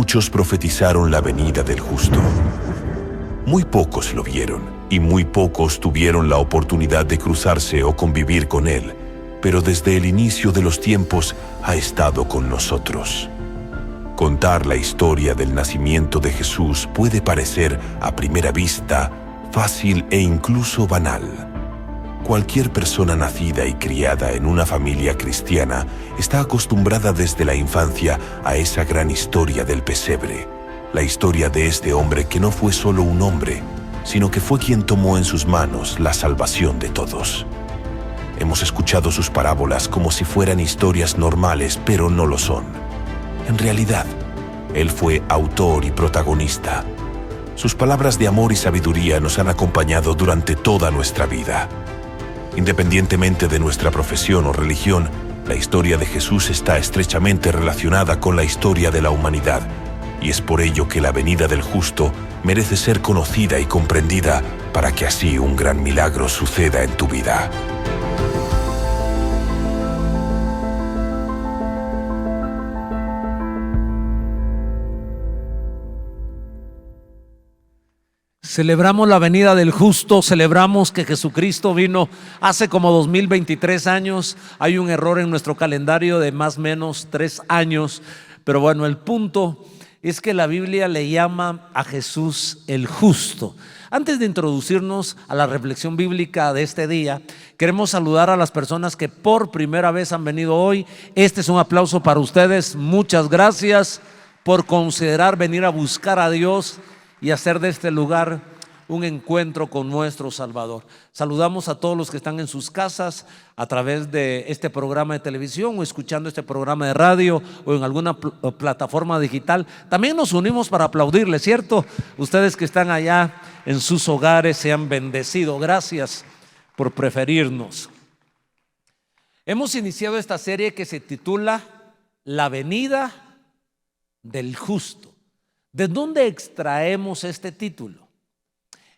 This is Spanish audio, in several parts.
muchos profetizaron la venida del justo. Muy pocos lo vieron y muy pocos tuvieron la oportunidad de cruzarse o convivir con él, pero desde el inicio de los tiempos ha estado con nosotros. Contar la historia del nacimiento de Jesús puede parecer, a primera vista, fácil e incluso banal. Cualquier persona nacida y criada en una familia cristiana está acostumbrada desde la infancia a esa gran historia del pesebre, la historia de este hombre que no fue solo un hombre, sino que fue quien tomó en sus manos la salvación de todos. Hemos escuchado sus parábolas como si fueran historias normales, pero no lo son. En realidad, Él fue autor y protagonista. Sus palabras de amor y sabiduría nos han acompañado durante toda nuestra vida. Independientemente de nuestra profesión o religión, la historia de Jesús está estrechamente relacionada con la historia de la humanidad, y es por ello que la venida del justo merece ser conocida y comprendida para que así un gran milagro suceda en tu vida. Celebramos la venida del justo, celebramos que Jesucristo vino hace como 2023 años. Hay un error en nuestro calendario de más o menos 3 años, pero bueno, el punto es que la Biblia le llama a Jesús el justo. Antes de introducirnos a la reflexión bíblica de este día, queremos saludar a las personas que por primera vez han venido hoy. Este es un aplauso para ustedes. Muchas gracias por considerar venir a buscar a Dios y hacer de este lugar un encuentro con nuestro Salvador. Saludamos a todos los que están en sus casas a través de este programa de televisión o escuchando este programa de radio o en alguna plataforma digital. También nos unimos para aplaudirles, ¿cierto? Ustedes que están allá en sus hogares sean bendecidos. Gracias por preferirnos. Hemos iniciado esta serie que se titula La venida del justo. ¿De dónde extraemos este título?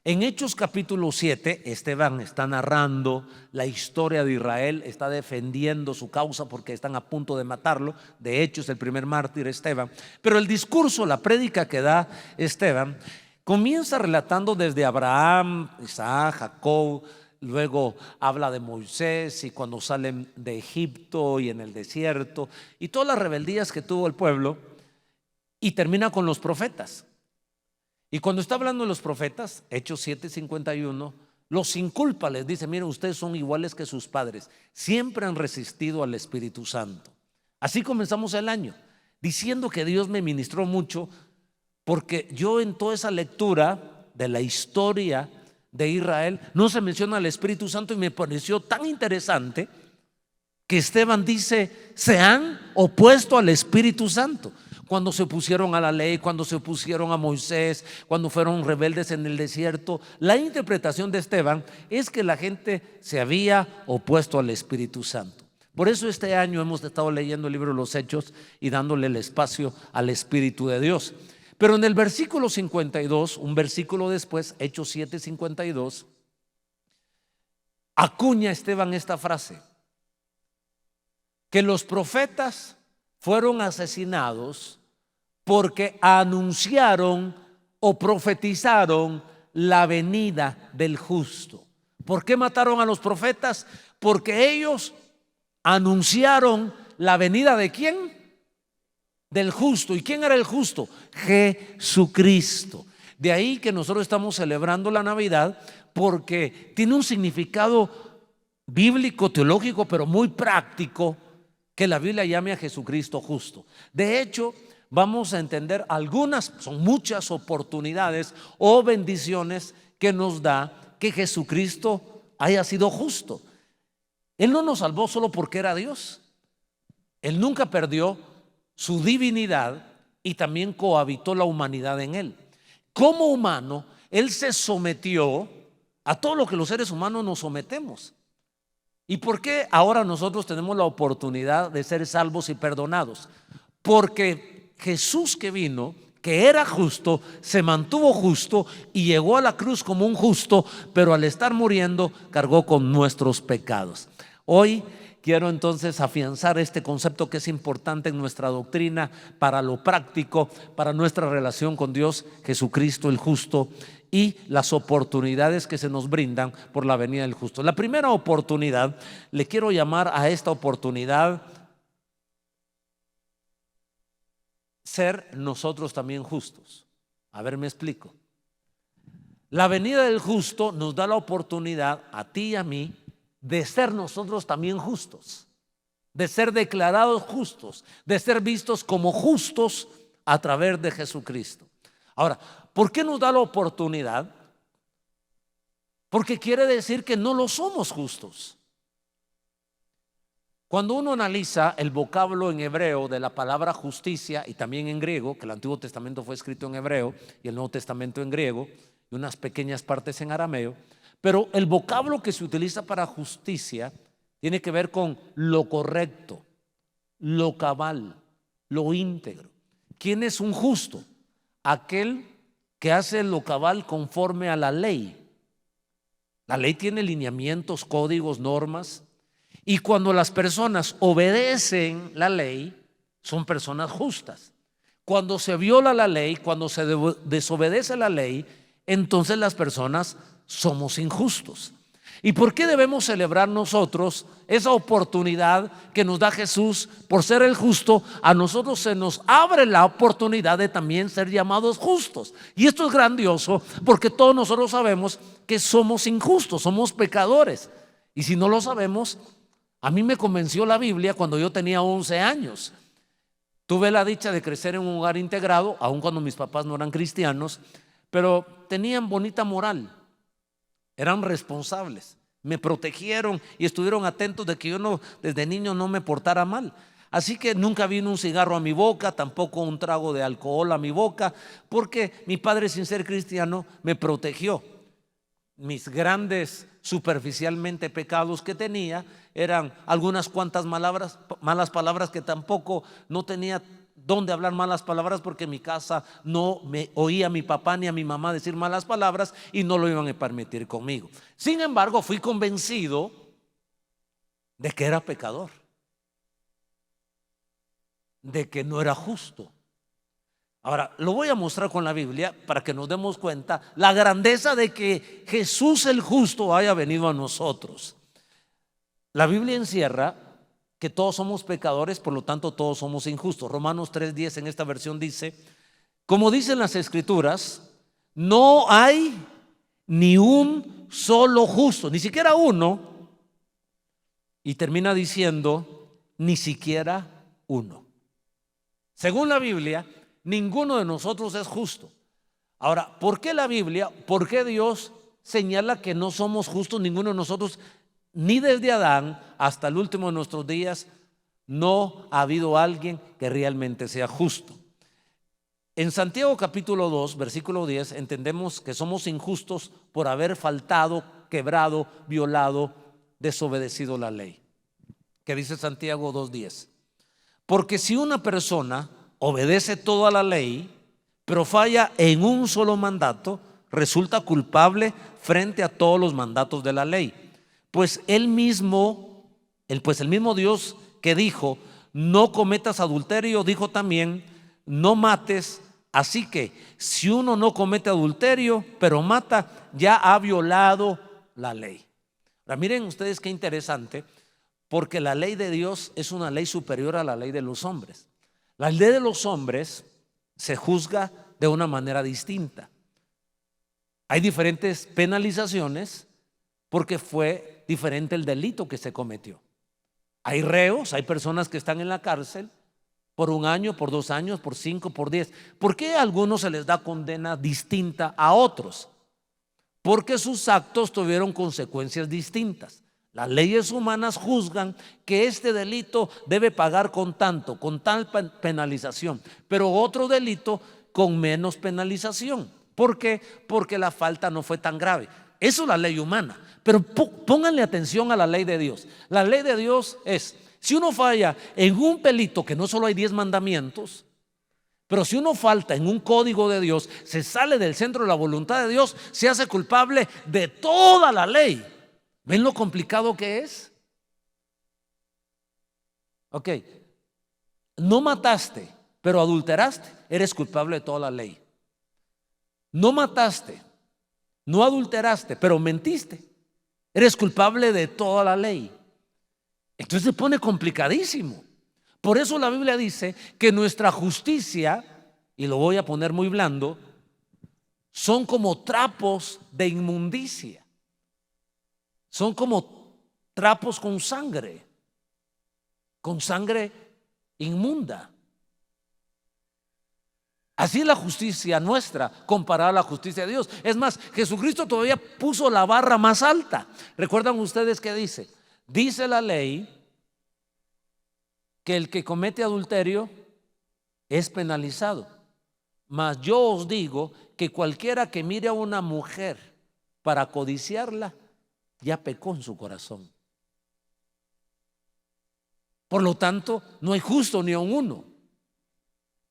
En Hechos capítulo 7, Esteban está narrando la historia de Israel, está defendiendo su causa porque están a punto de matarlo. De hecho, es el primer mártir Esteban. Pero el discurso, la prédica que da Esteban, comienza relatando desde Abraham, Isaac, Jacob. Luego habla de Moisés y cuando salen de Egipto y en el desierto y todas las rebeldías que tuvo el pueblo. Y termina con los profetas. Y cuando está hablando de los profetas, Hechos 7:51, los inculpa, les dice: miren, ustedes son iguales que sus padres, siempre han resistido al Espíritu Santo. Así comenzamos el año, diciendo que Dios me ministró mucho, porque yo en toda esa lectura de la historia de Israel no se menciona al Espíritu Santo, y me pareció tan interesante que Esteban dice: se han opuesto al Espíritu Santo. Cuando se opusieron a la ley, cuando se opusieron a Moisés, cuando fueron rebeldes en el desierto. La interpretación de Esteban es que la gente se había opuesto al Espíritu Santo. Por eso este año hemos estado leyendo el libro de los Hechos y dándole el espacio al Espíritu de Dios. Pero en el versículo 52, un versículo después, Hechos 7:52, acuña Esteban esta frase: que los profetas fueron asesinados porque anunciaron o profetizaron la venida del justo. ¿Por qué mataron a los profetas? Porque ellos anunciaron la venida ¿de quién? Del justo. ¿Y quién era el justo? Jesucristo. De ahí que nosotros estamos celebrando la Navidad, porque tiene un significado bíblico, teológico, pero muy práctico, que la Biblia llame a Jesucristo justo. De hecho, vamos a entender algunas, son muchas oportunidades o bendiciones que nos da que Jesucristo haya sido justo. Él no nos salvó solo porque era Dios. Él nunca perdió su divinidad y también cohabitó la humanidad en él. Como humano, él se sometió a todo lo que los seres humanos nos sometemos. ¿Y por qué ahora nosotros tenemos la oportunidad de ser salvos y perdonados? Porque Jesús que vino, que era justo, se mantuvo justo y llegó a la cruz como un justo, pero al estar muriendo cargó con nuestros pecados. Hoy quiero entonces afianzar este concepto que es importante en nuestra doctrina para lo práctico, para nuestra relación con Dios, Jesucristo el justo, y las oportunidades que se nos brindan por la venida del justo. La primera oportunidad, le quiero llamar a esta oportunidad ser nosotros también justos. A ver, me explico. La venida del justo nos da la oportunidad a ti y a mí de ser nosotros también justos, de ser declarados justos, de ser vistos como justos a través de Jesucristo. Ahora, ¿por qué nos da la oportunidad? Porque quiere decir que no lo somos justos. Cuando uno analiza el vocablo en hebreo de la palabra justicia y también en griego, que el Antiguo Testamento fue escrito en hebreo y el Nuevo Testamento en griego y unas pequeñas partes en arameo, pero el vocablo que se utiliza para justicia tiene que ver con lo correcto, lo cabal, lo íntegro. ¿Quién es un justo? Aquel que hace lo cabal conforme a la ley. La ley tiene lineamientos, códigos, normas. Y cuando las personas obedecen la ley, son personas justas. Cuando se viola la ley, cuando se desobedece la ley, entonces las personas somos injustos. ¿Y por qué debemos celebrar nosotros esa oportunidad que nos da Jesús por ser el justo? A nosotros se nos abre la oportunidad de también ser llamados justos. Y esto es grandioso porque todos nosotros sabemos que somos injustos, somos pecadores. Y si no lo sabemos, a mí me convenció la Biblia cuando yo tenía 11 años. Tuve la dicha de crecer en un hogar integrado, aun cuando mis papás no eran cristianos, pero tenían bonita moral, eran responsables, me protegieron y estuvieron atentos de que yo desde niño no me portara mal. Así que nunca vino un cigarro a mi boca, tampoco un trago de alcohol a mi boca, porque mi padre, sin ser cristiano, me protegió. Mis grandes superficialmente pecados que tenía eran algunas cuantas malas palabras que tampoco no tenía dónde hablar malas palabras, porque en mi casa no me oía a mi papá ni a mi mamá decir malas palabras y no lo iban a permitir conmigo. Sin embargo, fui convencido de que era pecador, de que no era justo. Ahora, lo voy a mostrar con la Biblia para que nos demos cuenta la grandeza de que Jesús el justo haya venido a nosotros. La Biblia encierra que todos somos pecadores, por lo tanto todos somos injustos. Romanos 3:10 en esta versión dice, como dicen las Escrituras, no hay ni un solo justo, ni siquiera uno. Y termina diciendo, ni siquiera uno. Según la Biblia, ninguno de nosotros es justo. Ahora, ¿por qué la Biblia, por qué Dios señala que no somos justos ninguno de nosotros? Ni desde Adán hasta el último de nuestros días no ha habido alguien que realmente sea justo. En Santiago capítulo 2, versículo 10, entendemos que somos injustos por haber faltado, quebrado, violado, desobedecido la ley. ¿Qué dice Santiago 2:10? Porque si una persona obedece toda la ley, pero falla en un solo mandato, resulta culpable frente a todos los mandatos de la ley. Pues el mismo Dios que dijo, no cometas adulterio, dijo también, no mates. Así que si uno no comete adulterio, pero mata, ya ha violado la ley. Ahora, miren ustedes qué interesante, porque la ley de Dios es una ley superior a la ley de los hombres. La ley de los hombres se juzga de una manera distinta. Hay diferentes penalizaciones porque fue diferente el delito que se cometió. Hay reos, hay personas que están en la cárcel por 1 año, por 2 años, por 5, por 10. ¿Por qué a algunos se les da condena distinta a otros? Porque sus actos tuvieron consecuencias distintas. Las leyes humanas juzgan que este delito debe pagar con tanto, con tal penalización, pero otro delito con menos penalización. ¿Por qué? Porque la falta no fue tan grave. Eso es la ley humana. Pero pónganle atención a la ley de Dios. La ley de Dios es, si uno falla en un pelito, que no solo hay 10 mandamientos, pero si uno falta en un código de Dios, se sale del centro de la voluntad de Dios, se hace culpable de toda la ley. ¿Ven lo complicado que es? Ok, no mataste, pero adulteraste, eres culpable de toda la ley. No mataste, no adulteraste, pero mentiste, eres culpable de toda la ley. Entonces se pone complicadísimo. Por eso la Biblia dice que nuestra justicia, y lo voy a poner muy blando, son como trapos de inmundicia. Son como trapos con sangre inmunda. Así es la justicia nuestra comparada a la justicia de Dios. Es más, Jesucristo todavía puso la barra más alta. ¿Recuerdan ustedes qué dice? Dice la ley que el que comete adulterio es penalizado. Mas yo os digo que cualquiera que mire a una mujer para codiciarla, ya pecó en su corazón. Por lo tanto, no hay justo ni aun uno.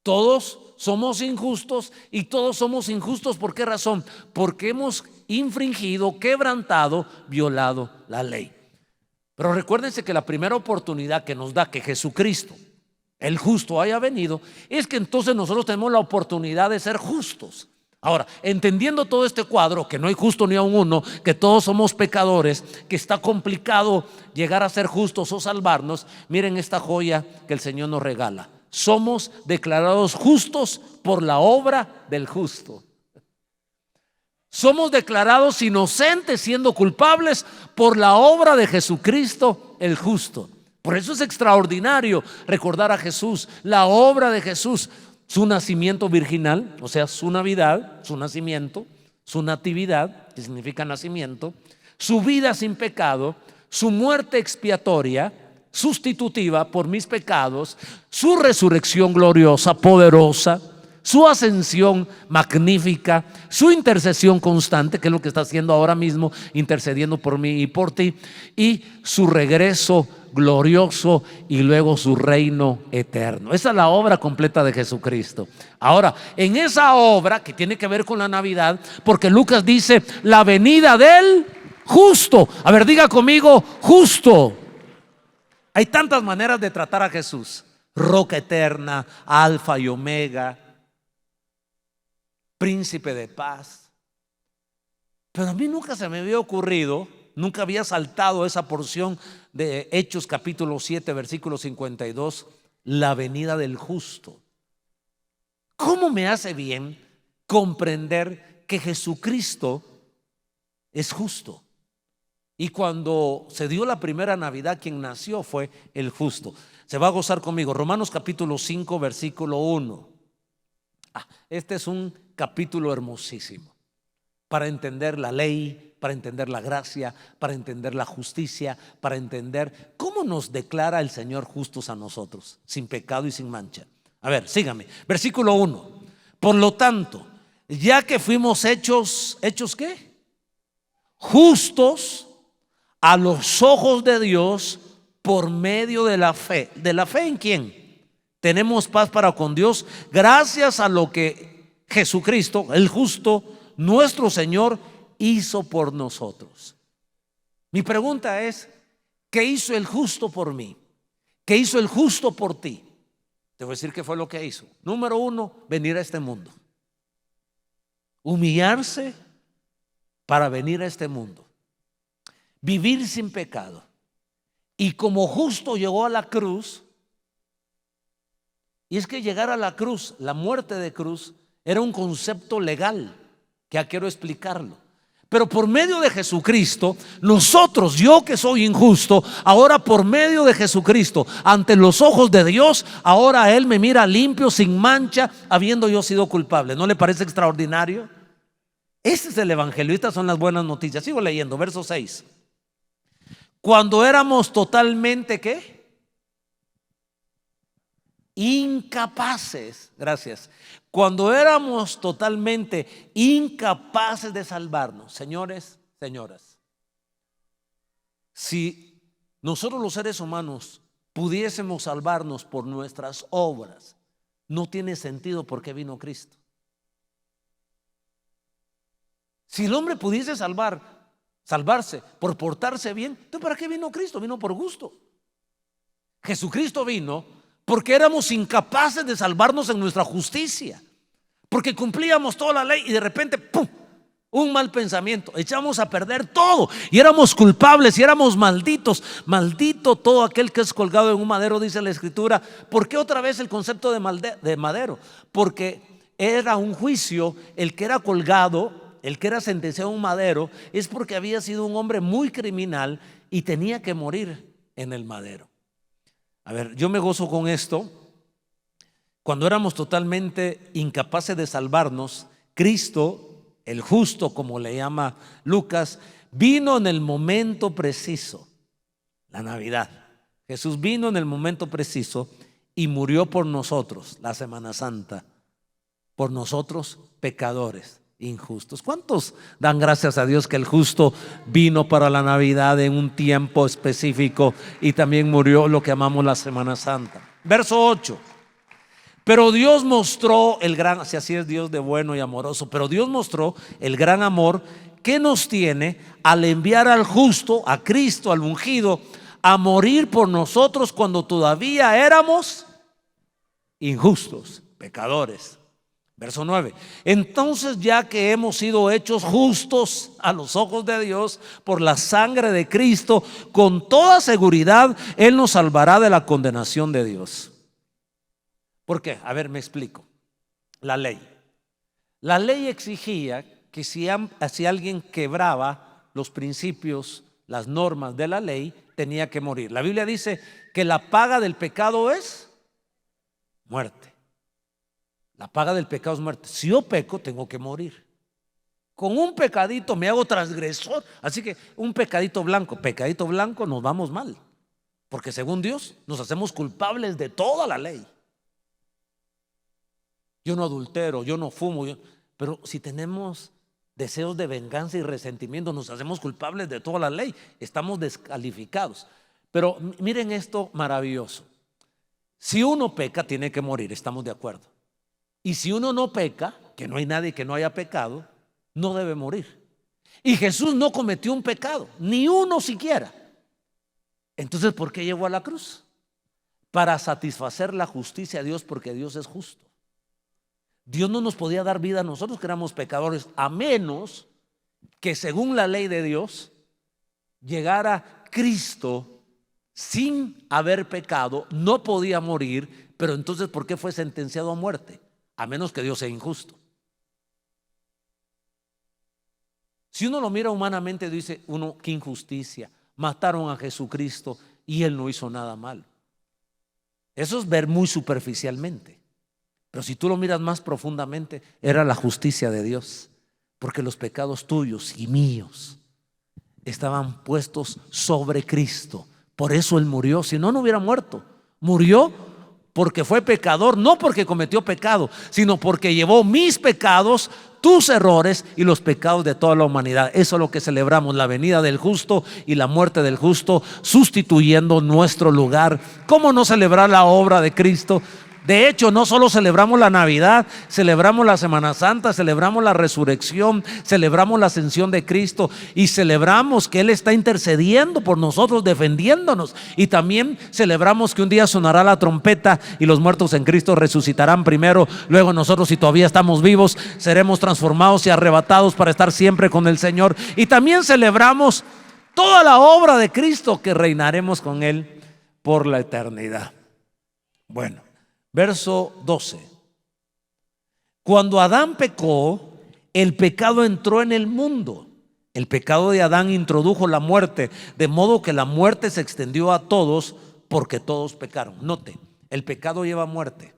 Todos somos injustos, y todos somos injustos. ¿Por qué razón? Porque hemos infringido, quebrantado, violado la ley. Pero recuérdense que la primera oportunidad que nos da que Jesucristo, el justo, haya venido, es que entonces nosotros tenemos la oportunidad de ser justos. Ahora, entendiendo todo este cuadro, que no hay justo ni aun uno, que todos somos pecadores, que está complicado llegar a ser justos o salvarnos, miren esta joya que el Señor nos regala. Somos declarados justos por la obra del justo. Somos declarados inocentes siendo culpables por la obra de Jesucristo el justo. Por eso es extraordinario recordar a Jesús, la obra de Jesús, su nacimiento virginal, o sea, su Navidad, su nacimiento, su natividad, que significa nacimiento, su vida sin pecado, su muerte expiatoria, sustitutiva por mis pecados, su resurrección gloriosa, poderosa, su ascensión magnífica, su intercesión constante, que es lo que está haciendo ahora mismo, intercediendo por mí y por ti, y su regreso glorioso y luego su reino eterno. Esa es la obra completa de Jesucristo. Ahora, en esa obra que tiene que ver con la Navidad, porque Lucas dice la venida del justo. A ver, diga conmigo, justo. Hay tantas maneras de tratar a Jesús: roca eterna, alfa y omega, príncipe de paz. Pero a mí nunca se me había ocurrido, nunca había saltado esa porción de Hechos capítulo 7 versículo 52, la venida del justo. ¿Cómo me hace bien comprender que Jesucristo es justo? Y cuando se dio la primera Navidad, quien nació fue el justo. Se va a gozar conmigo. Romanos capítulo 5 versículo 1. Este es un capítulo hermosísimo para entender la ley, para entender la gracia, para entender la justicia, para entender cómo nos declara el Señor justos a nosotros, sin pecado y sin mancha. A ver, sígame. Versículo 1. Por lo tanto, ya que fuimos hechos ¿qué? Justos a los ojos de Dios por medio de la fe. ¿De la fe en quién? Tenemos paz para con Dios gracias a lo que Jesucristo, el justo, nuestro Señor, hizo por nosotros. Mi pregunta es, ¿qué hizo el justo por mí? ¿Qué hizo el justo por ti? Te voy a decir qué fue lo que hizo. Número 1, venir a este mundo. Humillarse para venir a este mundo. Vivir sin pecado. Y como justo llegó a la cruz. Y es que llegar a la cruz, la muerte de cruz, era un concepto legal, que ya quiero explicarlo. Pero por medio de Jesucristo, nosotros, yo que soy injusto, ahora por medio de Jesucristo, ante los ojos de Dios, ahora Él me mira limpio, sin mancha, habiendo yo sido culpable. ¿No le parece extraordinario? Este es el evangelio, estas son las buenas noticias. Sigo leyendo, verso 6. Cuando éramos totalmente, ¿qué? Incapaces, gracias. Cuando éramos totalmente incapaces de salvarnos, señores, señoras, si nosotros los seres humanos pudiésemos salvarnos por nuestras obras, no tiene sentido por qué vino Cristo. Si el hombre pudiese salvarse por portarse bien, entonces ¿para qué vino Cristo? Vino por gusto. Jesucristo vino porque éramos incapaces de salvarnos en nuestra justicia, porque cumplíamos toda la ley y de repente ¡pum!, un mal pensamiento, echamos a perder todo y éramos culpables y éramos malditos. Maldito todo aquel que es colgado en un madero, dice la Escritura. ¿Por qué otra vez el concepto de madero? Porque era un juicio. El que era colgado, el que era sentenciado a un madero, es porque había sido un hombre muy criminal y tenía que morir en el madero. A ver, yo me gozo con esto. Cuando éramos totalmente incapaces de salvarnos, Cristo, el justo, como le llama Lucas, vino en el momento preciso. La Navidad. Jesús vino en el momento preciso y murió por nosotros, la Semana Santa, por nosotros pecadores injustos. ¿Cuántos dan gracias a Dios que el justo vino para la Navidad en un tiempo específico y también murió lo que llamamos la Semana Santa? Verso 8. Pero Dios mostró el gran, si así es Dios de bueno y amoroso, pero Dios mostró el gran amor que nos tiene al enviar al justo, a Cristo, al ungido, a morir por nosotros cuando todavía éramos injustos, pecadores. Verso 9. Entonces, ya que hemos sido hechos justos a los ojos de Dios por la sangre de Cristo, con toda seguridad Él nos salvará de la condenación de Dios. ¿Por qué? A ver, me explico. La ley exigía que si alguien quebraba los principios, las normas de la ley, tenía que morir. La Biblia dice que la paga del pecado es muerte. La paga del pecado es muerte. Si yo peco, tengo que morir. Con un pecadito me hago transgresor. Así que un pecadito blanco nos vamos mal. Porque según Dios nos hacemos culpables de toda la ley. Yo no adultero, yo no fumo, pero si tenemos deseos de venganza y resentimiento, nos hacemos culpables de toda la ley, estamos descalificados. Pero miren esto maravilloso. Si uno peca, tiene que morir, estamos de acuerdo. Y si uno no peca, que no hay nadie que no haya pecado, no debe morir. Y Jesús no cometió un pecado, ni uno siquiera. Entonces, ¿por qué llegó a la cruz? Para satisfacer la justicia de Dios, porque Dios es justo. Dios no nos podía dar vida a nosotros que éramos pecadores, a menos que según la ley de Dios llegara Cristo sin haber pecado, no podía morir. Pero entonces, ¿por qué fue sentenciado a muerte? A menos que Dios sea injusto. Si uno lo mira humanamente, dice uno, qué injusticia, mataron a Jesucristo y Él no hizo nada malo. Eso es ver muy superficialmente. Pero si tú lo miras más profundamente, era la justicia de Dios, porque los pecados tuyos y míos estaban puestos sobre Cristo. Por eso Él murió. Si no, no hubiera muerto. Murió porque fue pecador, no porque cometió pecado, sino porque llevó mis pecados, tus errores y los pecados de toda la humanidad. Eso es lo que celebramos, la venida del justo y la muerte del justo, sustituyendo nuestro lugar. ¿Cómo no celebrar la obra de Cristo? De hecho, no solo celebramos la Navidad, celebramos la Semana Santa, celebramos la resurrección, celebramos la ascensión de Cristo y celebramos que Él está intercediendo por nosotros, defendiéndonos. Y también celebramos que un día sonará la trompeta y los muertos en Cristo resucitarán primero. Luego nosotros, si todavía estamos vivos, seremos transformados y arrebatados para estar siempre con el Señor. Y también celebramos toda la obra de Cristo, que reinaremos con Él por la eternidad. Bueno. Verso 12. Cuando Adán pecó, el pecado entró en el mundo. El pecado de Adán introdujo la muerte, de modo que la muerte se extendió a todos porque todos pecaron. Note, el pecado lleva muerte.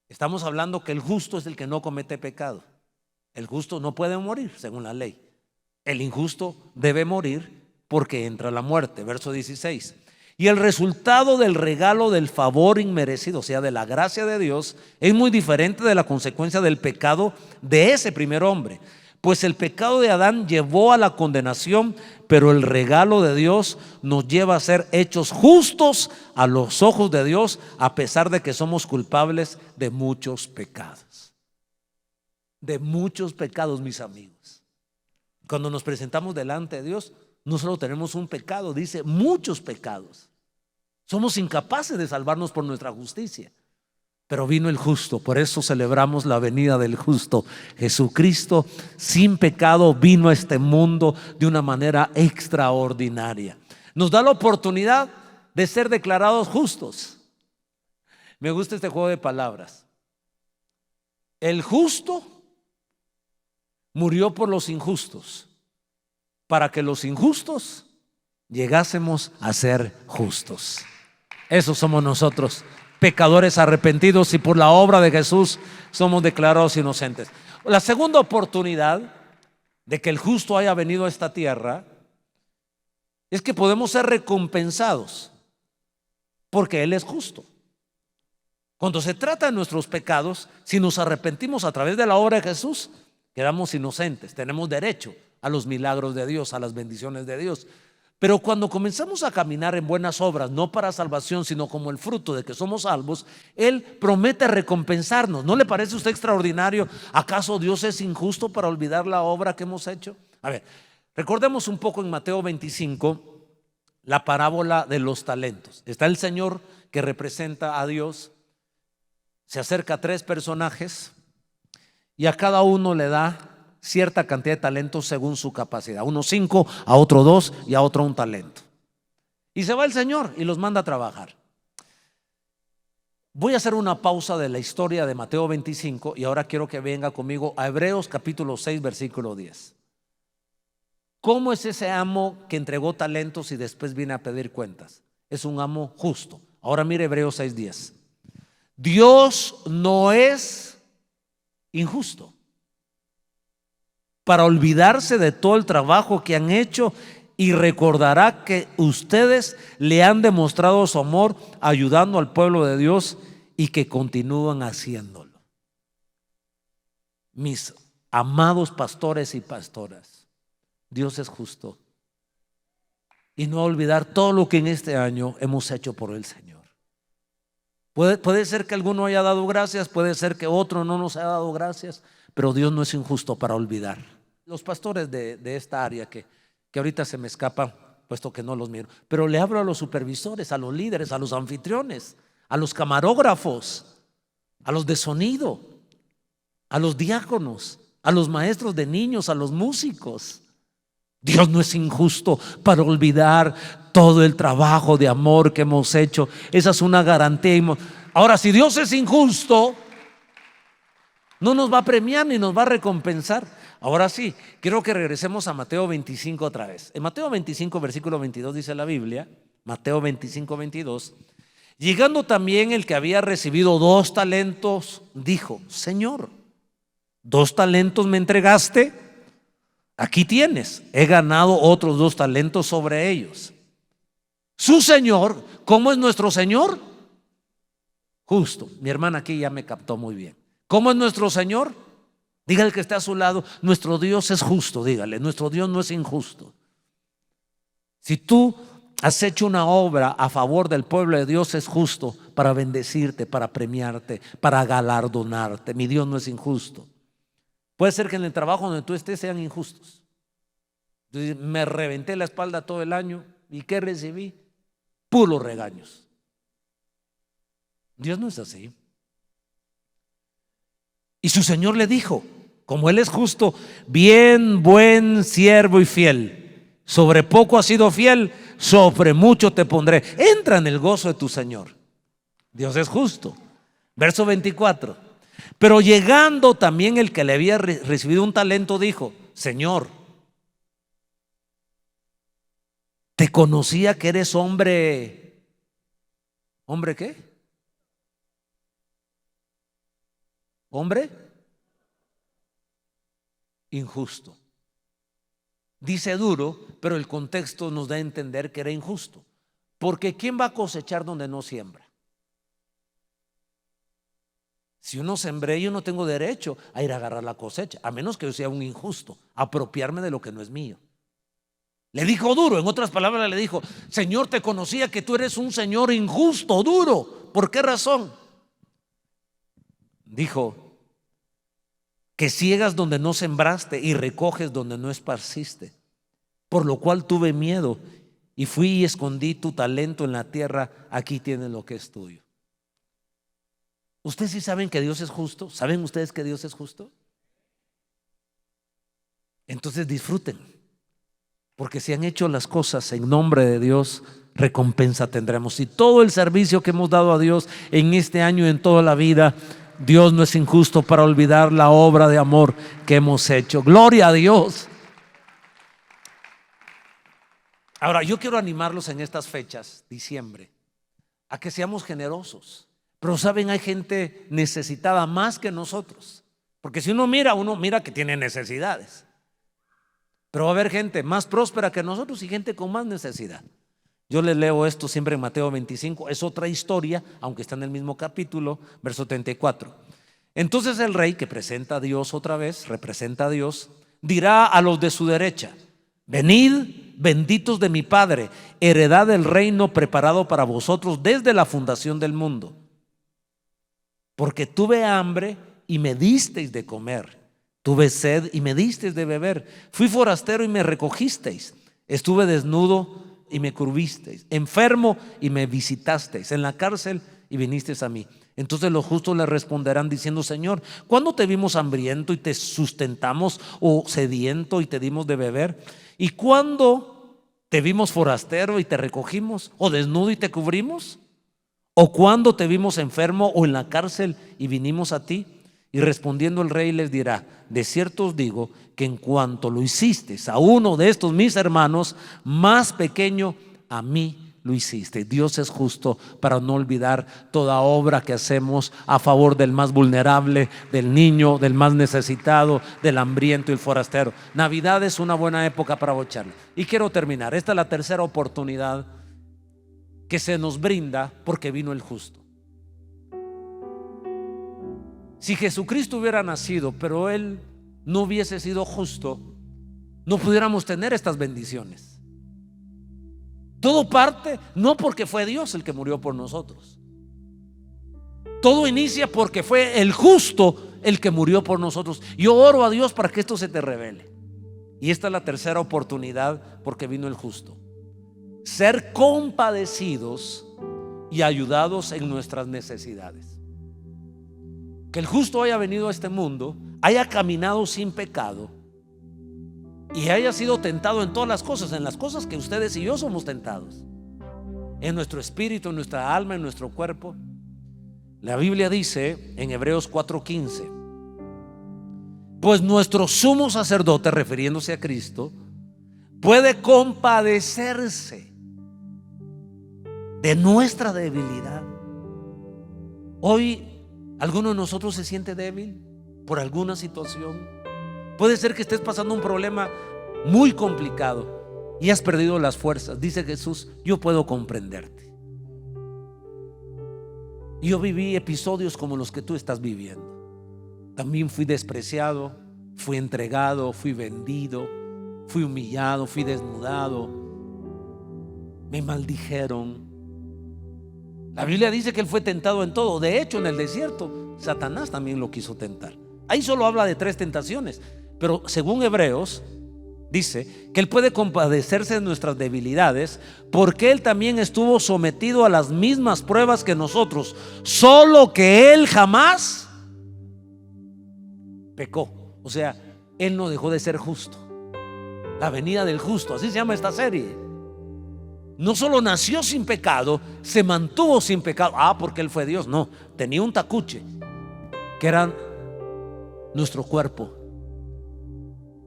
Estamos hablando que el justo es el que no comete pecado. El justo no puede morir según la ley. El injusto debe morir porque entra la muerte. Verso 16. Y el resultado del regalo del favor inmerecido, o sea, de la gracia de Dios, es muy diferente de la consecuencia del pecado de ese primer hombre. Pues el pecado de Adán llevó a la condenación, pero el regalo de Dios nos lleva a ser hechos justos a los ojos de Dios, a pesar de que somos culpables de muchos pecados. De muchos pecados, mis amigos. Cuando nos presentamos delante de Dios, no solo tenemos un pecado, dice muchos pecados. Somos incapaces de salvarnos por nuestra justicia. Pero vino el justo, por eso celebramos la venida del justo. Jesucristo sin pecado vino a este mundo de una manera extraordinaria. Nos da la oportunidad de ser declarados justos. Me gusta este juego de palabras. El justo murió por los injustos, para que los injustos llegásemos a ser justos. Esos somos nosotros, pecadores arrepentidos, y por la obra de Jesús somos declarados inocentes. La segunda oportunidad de que el justo haya venido a esta tierra es que podemos ser recompensados porque Él es justo. Cuando se trata de nuestros pecados, si nos arrepentimos a través de la obra de Jesús, quedamos inocentes, tenemos derecho a los milagros de Dios, a las bendiciones de Dios. Pero cuando comenzamos a caminar en buenas obras, no para salvación, sino como el fruto de que somos salvos, Él promete recompensarnos. ¿No le parece a usted extraordinario? ¿Acaso Dios es injusto para olvidar la obra que hemos hecho? A ver, recordemos un poco en Mateo 25, la parábola de los talentos. Está el Señor que representa a Dios, se acerca a tres personajes y a cada uno le da cierta cantidad de talentos según su capacidad. A uno 5, a otro 2 y a otro 1 talento. Y se va el Señor y los manda a trabajar. Voy a hacer una pausa de la historia de Mateo 25 y ahora quiero que venga conmigo a Hebreos capítulo 6 versículo 10. ¿Cómo es ese amo que entregó talentos y después viene a pedir cuentas? Es un amo justo. Ahora mire Hebreos 6:10. Dios no es injusto para olvidarse de todo el trabajo que han hecho y recordará que ustedes le han demostrado su amor ayudando al pueblo de Dios y que continúan haciéndolo. Mis amados pastores y pastoras, Dios es justo y no olvidar todo lo que en este año hemos hecho por el Señor. Puede ser que alguno haya dado gracias, puede ser que otro no nos haya dado gracias, pero Dios no es injusto para olvidar. Los pastores de esta área que ahorita se me escapa, puesto que no los miro, pero le hablo a los supervisores, a los líderes, a los anfitriones, a los camarógrafos, a los de sonido, a los diáconos, a los maestros de niños, a los músicos. Dios no es injusto para olvidar todo el trabajo de amor que hemos hecho. Esa es una garantía. Ahora, si Dios es injusto, no nos va a premiar ni nos va a recompensar. Ahora sí, quiero que regresemos a Mateo 25 otra vez. En Mateo 25 versículo 22 dice la Biblia, Mateo 25, 22, llegando también el que había recibido 2 talentos, dijo: Señor, 2 talentos me entregaste, aquí tienes, he ganado otros 2 talentos sobre ellos. Su Señor, ¿cómo es nuestro Señor? Justo. Mi hermana aquí ya me captó muy bien. ¿Cómo es nuestro Señor? Dígale que está a su lado, nuestro Dios es justo, dígale, nuestro Dios no es injusto. Si tú has hecho una obra a favor del pueblo de Dios, es justo para bendecirte, para premiarte, para galardonarte. Mi Dios no es injusto. Puede ser que en el trabajo donde tú estés sean injustos. Entonces, me reventé la espalda todo el año y ¿qué recibí? Puros regaños. Dios no es así. Y su Señor le dijo, como Él es justo: bien, buen siervo y fiel, sobre poco has sido fiel, sobre mucho te pondré, entra en el gozo de tu Señor. Dios es justo. Verso 24. Pero llegando también el que le había recibido 1 talento, dijo: Señor, te conocía que eres hombre. ¿Hombre qué? Hombre injusto. Dice duro, pero el contexto nos da a entender que era injusto. Porque ¿quién va a cosechar donde no siembra? Si uno sembré, yo no tengo derecho a ir a agarrar la cosecha, a menos que yo sea un injusto, apropiarme de lo que no es mío. Le dijo duro, en otras palabras le dijo: Señor, te conocía que tú eres un Señor injusto, duro. ¿Por qué razón? Dijo: que ciegas donde no sembraste y recoges donde no esparciste, por lo cual tuve miedo y fui y escondí tu talento en la tierra, aquí tienes lo que es tuyo. ¿Ustedes sí saben que Dios es justo? ¿Saben ustedes que Dios es justo? Entonces disfruten, porque si han hecho las cosas en nombre de Dios, recompensa tendremos. Y todo el servicio que hemos dado a Dios en este año y en toda la vida, Dios no es injusto para olvidar la obra de amor que hemos hecho. Gloria a Dios. Ahora, yo quiero animarlos en estas fechas, diciembre, a que seamos generosos. Pero saben, hay gente necesitada más que nosotros. Porque si uno mira que tiene necesidades. Pero va a haber gente más próspera que nosotros y gente con más necesidad. Yo les leo esto siempre en Mateo 25. Es otra historia, aunque está en el mismo capítulo, verso 34. Entonces el rey, que presenta a Dios otra vez, representa a Dios, dirá a los de su derecha: venid, benditos de mi Padre, heredad del reino preparado para vosotros desde la fundación del mundo. Porque tuve hambre y me disteis de comer, tuve sed y me disteis de beber, fui forastero y me recogisteis, estuve desnudo y me cubristeis, enfermo y me visitasteis, en la cárcel y vinisteis a mí. Entonces los justos le responderán diciendo: Señor, ¿cuándo te vimos hambriento y te sustentamos, o sediento y te dimos de beber? ¿Y cuándo te vimos forastero y te recogimos, o desnudo y te cubrimos? ¿O cuándo te vimos enfermo o en la cárcel y vinimos a ti? Y respondiendo el rey les dirá: de cierto os digo que en cuanto lo hiciste a uno de estos mis hermanos más pequeño, a mí lo hiciste. Dios es justo para no olvidar toda obra que hacemos a favor del más vulnerable, del niño, del más necesitado, del hambriento y el forastero. Navidad es una buena época para bocharle. Y quiero terminar. Esta es la tercera oportunidad que se nos brinda porque vino el justo. Si Jesucristo hubiera nacido, pero Él no hubiese sido justo, no pudiéramos tener estas bendiciones. Todo parte no porque fue Dios el que murió por nosotros. Todo inicia porque fue el justo el que murió por nosotros. Yo oro a Dios para que esto se te revele. Y esta es la tercera oportunidad porque vino el justo. Ser compadecidos y ayudados en nuestras necesidades. Que el justo haya venido a este mundo, haya caminado sin pecado y haya sido tentado en todas las cosas, en las cosas que ustedes y yo somos tentados, en nuestro espíritu, en nuestra alma, en nuestro cuerpo. La Biblia dice en Hebreos 4:15: pues nuestro sumo sacerdote, refiriéndose a Cristo, puede compadecerse de nuestra debilidad. Hoy ¿alguno de nosotros se siente débil por alguna situación? Puede ser que estés pasando un problema muy complicado y has perdido las fuerzas. Dice Jesús: yo puedo comprenderte. Yo viví episodios como los que tú estás viviendo. También fui despreciado, fui entregado, fui vendido, fui humillado, fui desnudado, me maldijeron. La Biblia dice que Él fue tentado en todo. De hecho, en el desierto Satanás también lo quiso tentar. Ahí solo habla de 3 tentaciones, pero según Hebreos dice que Él puede compadecerse de nuestras debilidades, porque Él también estuvo sometido a las mismas pruebas que nosotros, solo que Él jamás pecó. O sea, Él no dejó de ser justo. La venida del justo, así se llama esta serie. No solo nació sin pecado, se mantuvo sin pecado. Porque Él fue Dios. No, tenía un tacuche que era nuestro cuerpo,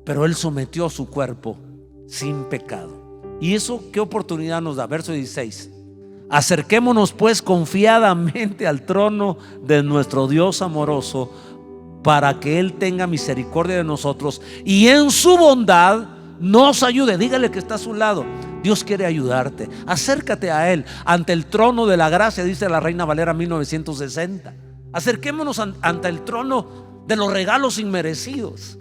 pero Él sometió su cuerpo sin pecado. ¿Y eso qué oportunidad nos da? Verso 16: acerquémonos pues confiadamente al trono de nuestro Dios amoroso, para que Él tenga misericordia de nosotros y en su bondad nos ayude. Dígale que está a su lado: Dios quiere ayudarte. Acércate a Él ante el trono de la gracia, dice la Reina Valera 1960. Acerquémonos ante el trono de los regalos inmerecidos.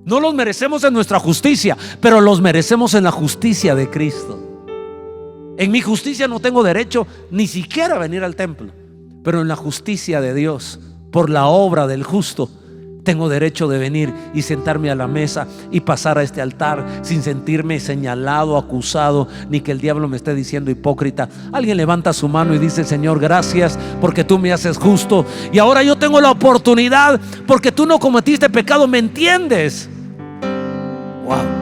No los merecemos en nuestra justicia, pero los merecemos en la justicia de Cristo. En mi justicia no tengo derecho ni siquiera a venir al templo, pero en la justicia de Dios, por la obra del justo, tengo derecho de venir y sentarme a la mesa y pasar a este altar sin sentirme señalado, acusado, ni que el diablo me esté diciendo hipócrita. Alguien levanta su mano y dice: Señor, gracias porque tú me haces justo y ahora yo tengo la oportunidad, porque tú no cometiste pecado, ¿me entiendes? Wow.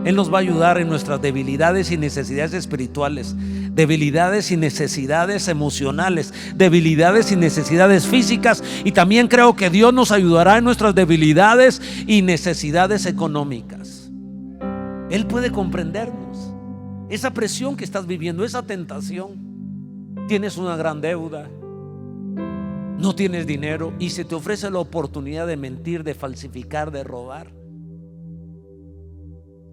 Él nos va a ayudar en nuestras debilidades y necesidades espirituales, debilidades y necesidades emocionales, debilidades y necesidades físicas, y también creo que Dios nos ayudará en nuestras debilidades y necesidades económicas. Él puede comprendernos. Esa presión que estás viviendo, esa tentación, tienes una gran deuda, no tienes dinero y se te ofrece la oportunidad de mentir, de falsificar, de robar.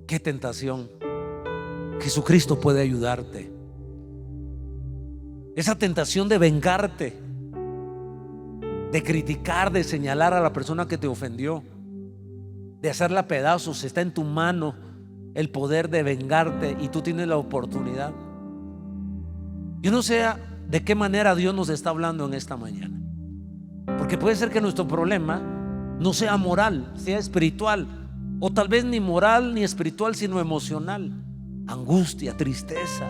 ¡Qué tentación! Jesucristo puede ayudarte. Esa tentación de vengarte, de criticar, de señalar a la persona que te ofendió, de hacerla pedazos, está en tu mano el poder de vengarte y tú tienes la oportunidad. Yo no sé de qué manera Dios nos está hablando en esta mañana, porque puede ser que nuestro problema no sea moral, sea espiritual, o tal vez ni moral ni espiritual, sino emocional, angustia, tristeza.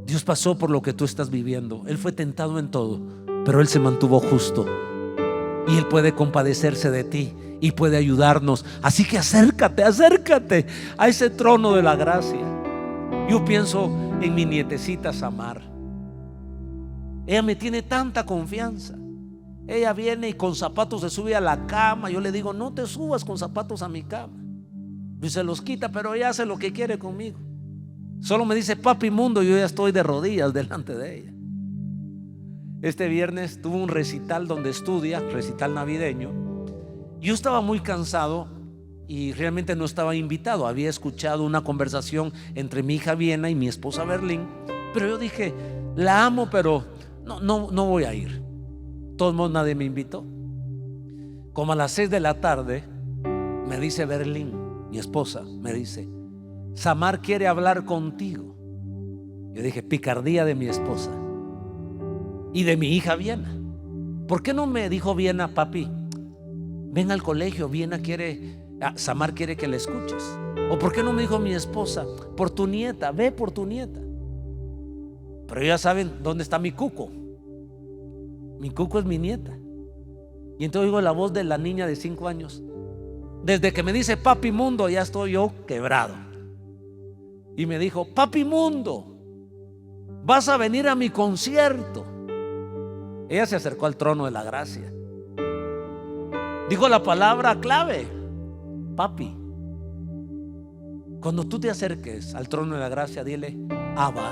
Dios pasó por lo que tú estás viviendo. Él fue tentado en todo, pero Él se mantuvo justo, y Él puede compadecerse de ti y puede ayudarnos. Así que acércate a ese trono de la gracia. Yo pienso en mi nietecita Samar. Ella me tiene tanta confianza. Ella viene y con zapatos se sube a la cama. Yo le digo: no te subas con zapatos a mi cama, y se los quita, pero ella hace lo que quiere conmigo. Solo me dice papi mundo, y yo ya estoy de rodillas delante de ella. Este viernes tuvo un recital donde estudia, recital navideño. Yo estaba muy cansado y realmente no estaba invitado. Había escuchado una conversación entre mi hija Viena y mi esposa Berlín, pero yo dije: la amo, pero no voy a ir. De todos modos, nadie me invitó. Como a las 6 de la tarde me dice Berlín, mi esposa, me dice: Samar quiere hablar contigo. Yo dije: picardía de mi esposa y de mi hija Viena. ¿Por qué no me dijo Viena: papi, ven al colegio, Viena Samar quiere que la escuches? ¿O por qué no me dijo mi esposa: por tu nieta, ve por tu nieta? Pero ya saben dónde está mi cuco. Mi cuco es mi nieta. Y entonces oigo la voz de la niña de 5 años. Desde que me dice papi mundo, ya estoy yo quebrado. Y me dijo: papi mundo, vas a venir a mi concierto. Ella se acercó al trono de la gracia. Dijo la palabra clave: papi. Cuando tú te acerques al trono de la gracia, dile: Abba,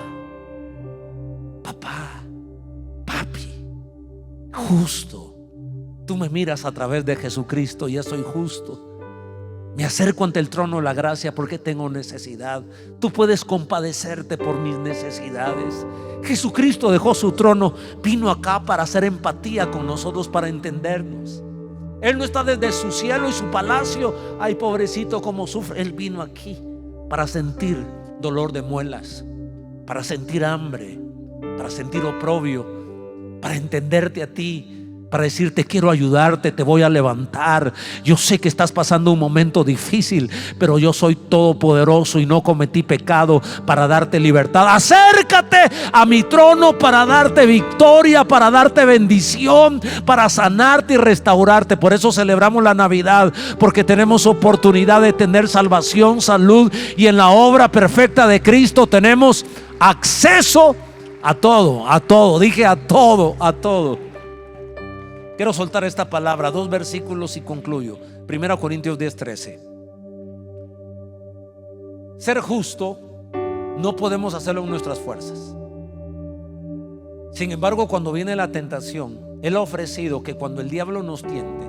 papá, papi, justo. Tú me miras a través de Jesucristo, ya soy justo. Me acerco ante el trono de la gracia porque tengo necesidad. Tú puedes compadecerte por mis necesidades. Jesucristo dejó su trono, vino acá para hacer empatía con nosotros, para entendernos. Él no está desde su cielo y su palacio: ay, pobrecito, cómo sufre. Él vino aquí para sentir dolor de muelas, para sentir hambre, para sentir oprobio, para entenderte a ti, para decirte: quiero ayudarte, te voy a levantar. Yo sé que estás pasando un momento difícil, pero yo soy todopoderoso y no cometí pecado, para darte libertad. Acércate a mi trono para darte victoria, para darte bendición, para sanarte y restaurarte. Por eso celebramos la Navidad, porque tenemos oportunidad de tener salvación, salud, y en la obra perfecta de Cristo tenemos acceso a todo. Dije a todo. Quiero soltar esta palabra, 2 versículos y concluyo. 1 Corintios 10:13. Ser justo no podemos hacerlo en nuestras fuerzas. Sin embargo, cuando viene la tentación, Él ha ofrecido que cuando el diablo nos tiente,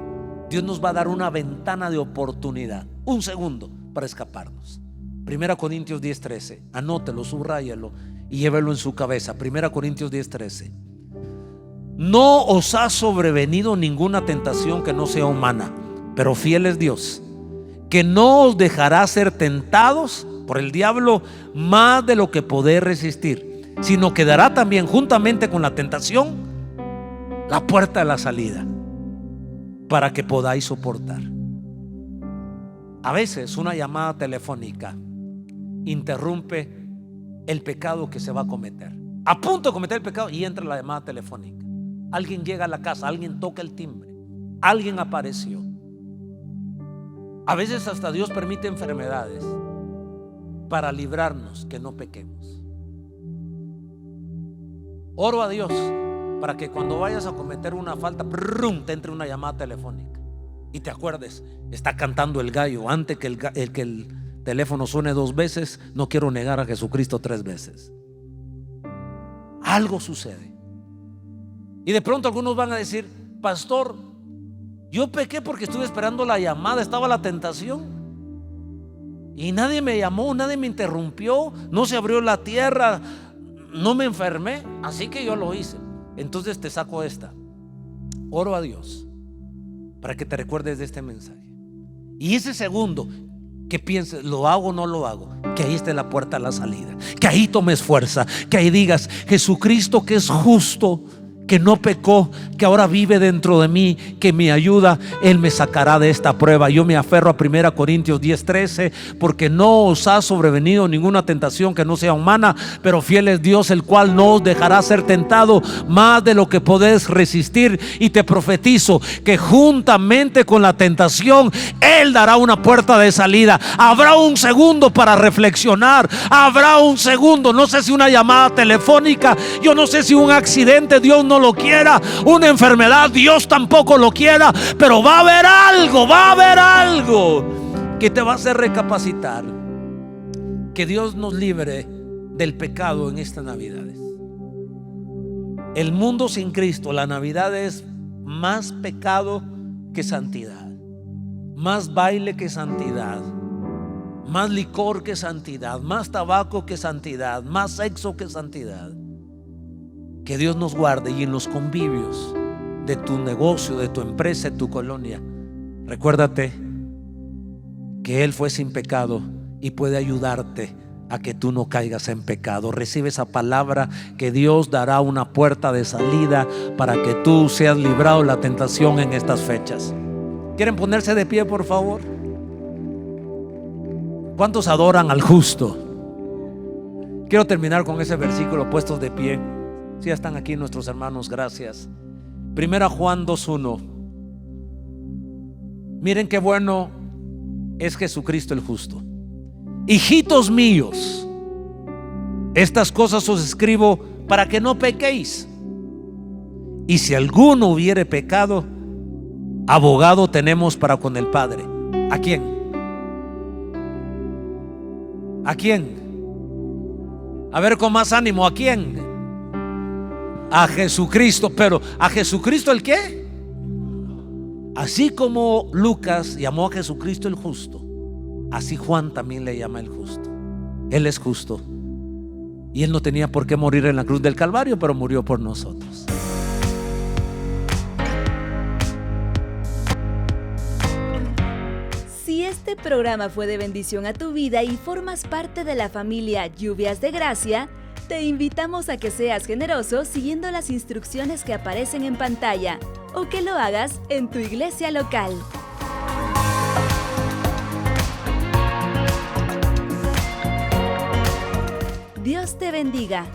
Dios nos va a dar una ventana de oportunidad, un segundo para escaparnos. 1 Corintios 10:13. Anótelo, subráyalo y llévelo en su cabeza. 1 Corintios 10:13. No os ha sobrevenido ninguna tentación que no sea humana, pero fiel es Dios, que no os dejará ser tentados por el diablo más de lo que podéis resistir, sino que dará también juntamente con la tentación la puerta de la salida, para que podáis soportar. A veces una llamada telefónica interrumpe el pecado que se va a cometer. A punto de cometer el pecado y entra la llamada telefónica. Alguien llega a la casa, alguien toca el timbre, alguien apareció. A veces hasta Dios permite enfermedades para librarnos que no pequemos. Oro a Dios para que cuando vayas a cometer una falta, te entre una llamada telefónica y te acuerdes, está cantando el gallo. Antes que el teléfono suene 2 veces, no quiero negar a Jesucristo 3 veces. Algo sucede. Y de pronto algunos van a decir: pastor, yo pequé porque estuve esperando la llamada, estaba la tentación y nadie me llamó, nadie me interrumpió, no se abrió la tierra, no me enfermé, así que yo lo hice. Entonces te saco esta. Oro a Dios para que te recuerdes de este mensaje. Y ese segundo que pienses, ¿lo hago o no lo hago? Que ahí esté la puerta a la salida, que ahí tomes fuerza, que ahí digas: Jesucristo, que es justo, que no pecó, que ahora vive dentro de mí, que me ayuda, Él me sacará de esta prueba. Yo me aferro a 1 Corintios 10:13, porque no os ha sobrevenido ninguna tentación que no sea humana, pero fiel es Dios, el cual no os dejará ser tentado más de lo que podéis resistir. Y te profetizo que juntamente con la tentación Él dará una puerta de salida. Habrá un segundo para reflexionar, habrá un segundo, no sé si una llamada telefónica, yo no sé si un accidente Dios no lo quiera, una enfermedad Dios tampoco lo quiera, pero va a haber algo que te va a hacer recapacitar. Que Dios nos libre del pecado en estas Navidades. El mundo sin Cristo, la Navidad es más pecado que santidad, más baile que santidad, más licor que santidad, más tabaco que santidad, más sexo que santidad. Que Dios nos guarde, y en los convivios de tu negocio, de tu empresa, de tu colonia, recuérdate que Él fue sin pecado y puede ayudarte a que tú no caigas en pecado. Recibe esa palabra, que Dios dará una puerta de salida para que tú seas librado de la tentación en estas fechas. ¿Quieren ponerse de pie, por favor? ¿Cuántos adoran al justo? Quiero terminar con ese versículo, puestos de pie. Si ya están aquí nuestros hermanos, gracias. 1 Juan 2:1. Miren qué bueno es Jesucristo el justo. Hijitos míos, estas cosas os escribo para que no pequéis. Y si alguno hubiere pecado, abogado tenemos para con el Padre. ¿A quién? ¿A quién? A ver, con más ánimo, ¿a quién? A Jesucristo. Pero ¿a Jesucristo el qué? Así como Lucas llamó a Jesucristo el justo, así Juan también le llama el justo. Él es justo y Él no tenía por qué morir en la cruz del Calvario, pero murió por nosotros. Si este programa fue de bendición a tu vida y formas parte de la familia Lluvias de Gracia, te invitamos a que seas generoso siguiendo las instrucciones que aparecen en pantalla, o que lo hagas en tu iglesia local. Dios te bendiga.